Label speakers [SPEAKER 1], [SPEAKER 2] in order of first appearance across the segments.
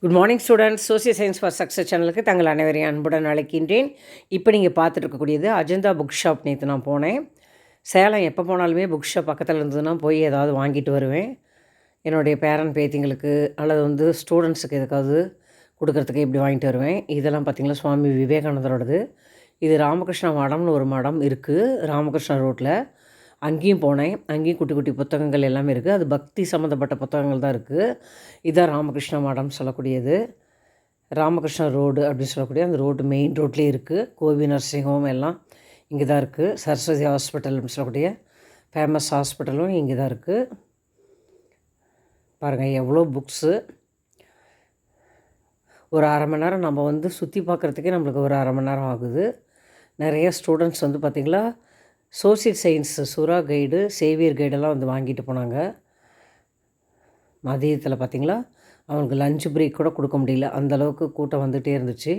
[SPEAKER 1] Good morning students. Social science for success சேனலுக்கு தங்கள் அனைவரையும் அன்புடன் அழைக்கின்றேன். இப்போ நீங்கள் பார்த்துட்டு இருக்கக்கூடியது அஜந்தா புக் ஷாப். நேற்று நான் போனேன். சேலம் எப்போ போனாலுமே புக் ஷாப் பக்கத்தில் இருந்ததுன்னா போய் ஏதாவது வாங்கிட்டு வருவேன். என்னுடைய பேரன் பேத்திங்களுக்கு அல்லது ஸ்டூடெண்ட்ஸுக்கு எதுக்காவது கொடுக்குறதுக்கு இப்படி வாங்கிட்டு வருவேன். இதெல்லாம் பார்த்திங்களா சுவாமி விவேகானந்தரோடது. இது ராமகிருஷ்ணா மடம்னு ஒரு மடம் இருக்குது ராமகிருஷ்ணா ரோட்டில். அங்கேயும் போனேன். அங்கேயும் குட்டி குட்டி புத்தகங்கள் எல்லாமே இருக்குது. அது பக்தி சம்மந்தப்பட்ட புத்தகங்கள் தான் இருக்குது. இதுதான் ராமகிருஷ்ணா மடம்னு சொல்லக்கூடியது. ராமகிருஷ்ணா ரோடு அப்படின்னு சொல்லக்கூடிய அந்த ரோடு மெயின் ரோட்லேயே இருக்குது. கோவி நர்சிங் ஹோம் எல்லாம் இங்கே தான் இருக்குது. சரஸ்வதி ஹாஸ்பிட்டல் அப்படின்னு சொல்லக்கூடிய ஃபேமஸ் ஹாஸ்பிட்டலும் இங்கே தான் இருக்குது. பாருங்கள் எவ்வளோ புக்ஸு. ஒரு அரை மணி நேரம் நம்ம சுற்றி பார்க்குறதுக்கே நம்மளுக்கு ஒரு அரை மணி நேரம் ஆகுது. நிறைய ஸ்டூடெண்ட்ஸ் பார்த்திங்களா சோசியல் சயின்ஸ் சுறா கைடு சேவியர் கைடெல்லாம் வாங்கிட்டு போனாங்க. மதியத்தில் பார்த்திங்களா அவனுக்கு லஞ்ச் பிரேக் கூட கொடுக்க முடியல, அந்தளவுக்கு கூட்டம் வந்துகிட்டே இருந்துச்சு.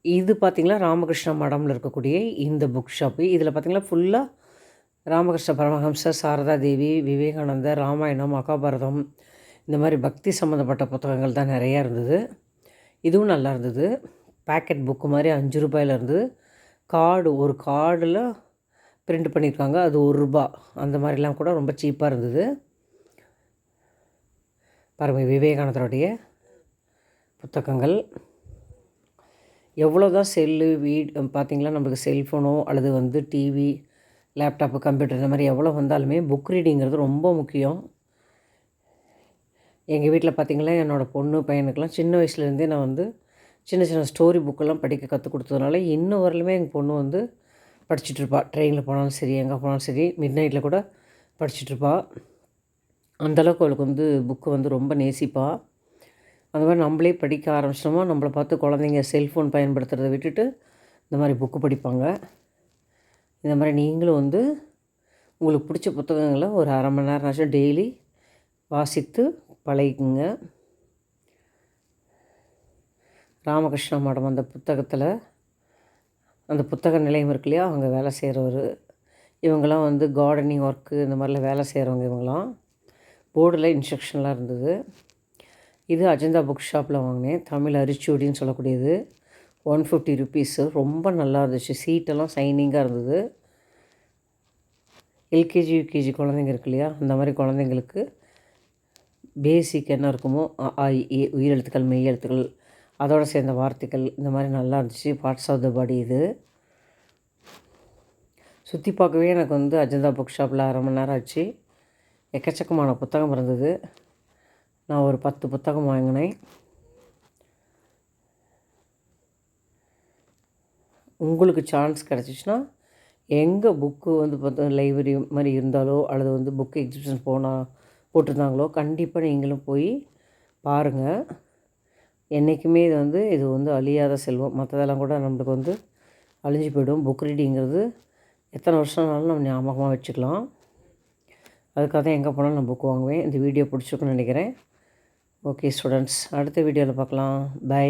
[SPEAKER 1] இது பார்த்திங்களா ராமகிருஷ்ண மடமில் இருக்கக்கூடிய இந்த புக் ஷாப்பு. இதில் பார்த்திங்களா ஃபுல்லாக ராமகிருஷ்ண பரமஹம்சர், சாரதா தேவி, விவேகானந்தர், ராமாயணம், மகாபாரதம் இந்த மாதிரி பக்தி சம்மந்தப்பட்ட புத்தகங்கள் தான் நிறையா இருந்தது. இதுவும் நல்லா இருந்தது. பேக்கெட் புக்கு மாதிரி 5 ரூபாயில் இருந்தது. ஒரு கார்டில் பிரிண்ட் பண்ணியிருக்காங்க, அது ₹1. அந்த மாதிரிலாம் கூட ரொம்ப சீப்பாக இருந்தது. பாருங்கள் விவேகானந்தருடைய புத்தகங்கள். எவ்வளோ தான் செல்லு பார்த்திங்களா நம்மளுக்கு செல்ஃபோனோ அல்லது டிவி, லேப்டாப்பு, கம்ப்யூட்டர் இந்த மாதிரி எவ்வளோ வந்தாலுமே புக் ரீடிங்கிறது ரொம்ப முக்கியம். எங்கள் வீட்டில் பார்த்திங்களா என்னோடய பொண்ணு பையனுக்கெலாம் சின்ன வயசுலேருந்தே நான் சின்ன சின்ன ஸ்டோரி புக்கெல்லாம் படிக்க கற்றுக் கொடுத்ததுனால இன்னும் வரலுமே எங்கள் பொண்ணு படிச்சுட்ருப்பா. ட்ரெயினில் போனாலும் சரி, எங்கே போனாலும் சரி, மிட் நைட்டில் கூட படிச்சுட்ருப்பா. அந்தளவுக்கு அவளுக்கு புக்கு ரொம்ப நேசிப்பா. அந்த மாதிரி நம்மளே படிக்க ஆரம்பிச்சிட்டோமோ நம்மளை பார்த்து குழந்தைங்க செல்ஃபோன் பயன்படுத்துகிறத விட்டுட்டு இந்த மாதிரி புக்கு படிப்பாங்க. இந்த மாதிரி நீங்களும் உங்களுக்கு பிடிச்ச புத்தகங்களை ஒரு அரை மணி நேரம்னாச்சும் டெய்லி வாசித்து பழகிக்குங்க. ராமகிருஷ்ண மடம் அந்த புத்தக நிலையம் இருக்கு இல்லையா, அவங்க வேலை செய்கிறவர். இவங்களாம் கார்டனிங் ஒர்க்கு இந்த மாதிரிலாம் வேலை செய்கிறவங்க. இவங்களாம் போர்டில் இன்ஸ்ட்ரக்ஷன்லாம் இருந்தது. இது அஜந்தா புக் ஷாப்பில் வாங்கினேன். தமிழ் அரிச்சுடின்னு சொல்லக்கூடியது. 150 ருபீஸு. ரொம்ப நல்லா இருந்துச்சு. சீட்டெல்லாம் சைனிங்காக இருந்தது. எல்கேஜி யூகேஜி குழந்தைங்க இருக்கு இல்லையா, அந்த மாதிரி குழந்தைங்களுக்கு பேசிக் என்ன இருக்குமோ உயிரெழுத்துக்கள், மெய் எழுத்துக்கள், அதோடு சேர்ந்த வார்த்தைகள் இந்த மாதிரி நல்லா இருந்துச்சு. பார்ட்ஸ் ஆஃப் த பாடி. இது சுற்றி பார்க்கவே எனக்கு அஜந்தா புக் ஷாப்பில் அரை மணி நேரம் ஆச்சு. எக்கச்சக்கமான புத்தகம் இருந்தது. நான் ஒரு 10 புத்தகம் வாங்கினேன். உங்களுக்கு சான்ஸ் கிடச்சிச்சின்னா எங்கே புக்கு பார்த்தா லைப்ரரி மாதிரி இருந்தாலோ அல்லது புக்கு எக்ஸிபிஷன் போட்டிருந்தாங்களோ கண்டிப்பாக நீங்களும் போய் பாருங்கள். என்றைக்குமே இது அழியாத செல்வம். மற்றதெல்லாம் கூட நம்மளுக்கு அழிஞ்சு போய்டும். புக் ரீடிங்கிறது எத்தனை வருஷம்னாலும் நம்ம ஞாபகமாக வச்சுக்கலாம். அதுக்காக தான் எங்கே போனாலும் நான் புக் வாங்குவேன். இந்த வீடியோ பிடிச்சிருக்குன்னு நினைக்கிறேன். ஓகே ஸ்டூடெண்ட்ஸ், அடுத்த வீடியோவில் பார்க்கலாம். பை.